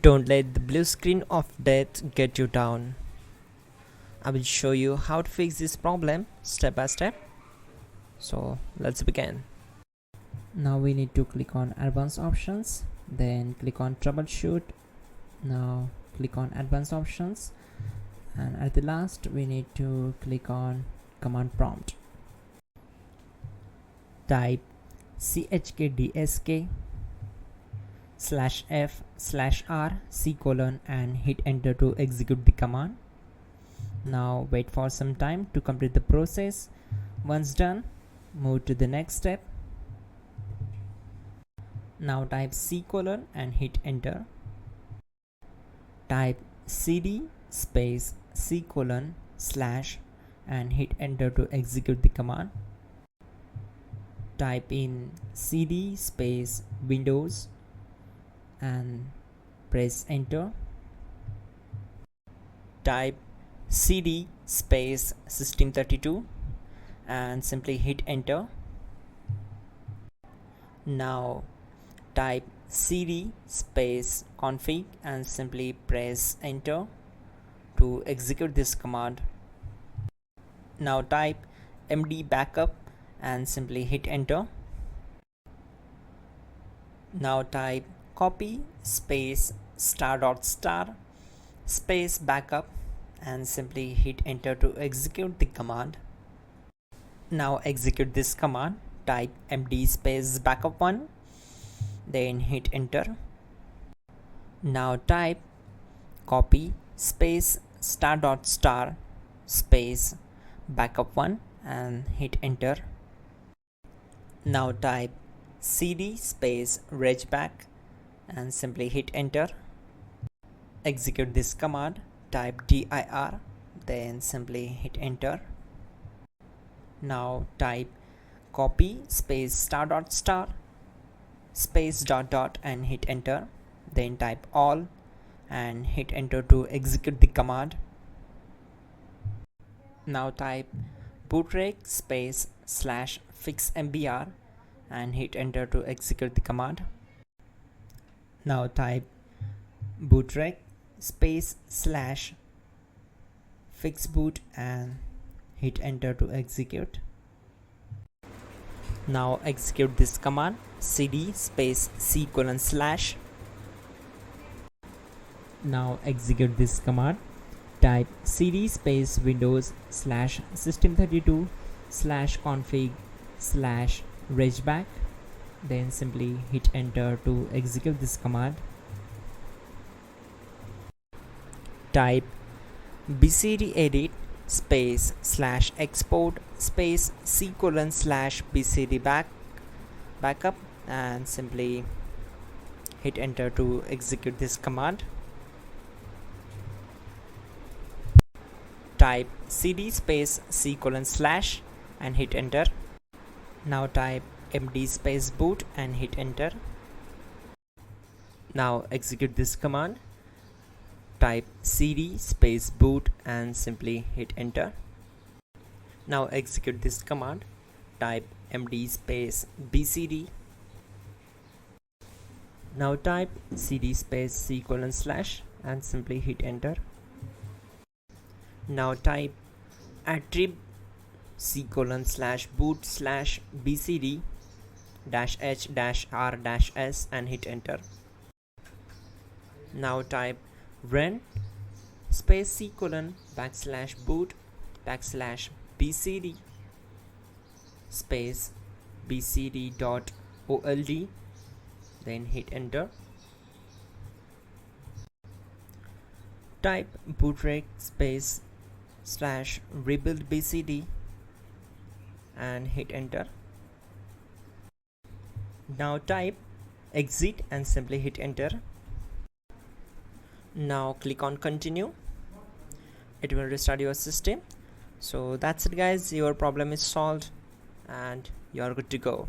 Don't let the blue screen of death get you down. I will show you how to fix this problem step by step. So let's begin. Now we need to click on advanced options, then click on troubleshoot. Now click on advanced options, and at the last we need to click on command prompt. Type chkdsk/f/r:" and hit enter to execute the command. Now wait for some time to complete the process. Once done, move to the next step. Now type C:" and hit enter. Type cd space C:/ and hit enter to execute the command. Type in cd space Windows and press enter. Type cd space System32 and simply hit enter. Now type cd space config and simply press enter to execute this command. Now type md backup and simply hit enter. Now type copy space *** space backup and simply hit enter to execute the command. Now execute this command. Type md space backup1, then hit enter. Now type copy space ** space backup1 and hit enter. Now type cd space regback and simply hit enter. Execute this command. Type dir, then simply hit enter. Now type copy space ** space ... and hit enter. Then type all and hit enter to execute the command. Now type bootrec space /fixmbr and hit enter to execute the command. Now type bootrec space /fixboot and hit enter to execute. Now execute this command. cd space C:/. Now execute this command. Type cd space Windows /System32 /config /regback, then simply hit enter to execute this command. Type bcdedit space /export space C:/ /bcd backup and simply hit enter to execute this command. Type cd space C:/ and hit enter. Now type md space boot and hit enter. Now execute this command. Type cd space boot and simply hit enter. Now execute this command. Type md space bcd. Now type cd space C:/ and simply hit enter. Now type attrib C:/boot/bcd-h-r-s and hit enter. Now type run space C:/boot/bcd space bcd.old, then hit enter. Type bootrec space /rebuildbcd and hit enter. Now type exit and simply hit enter. Now click on continue. It will restart your system. So that's it guys, your problem is solved and you are good to go.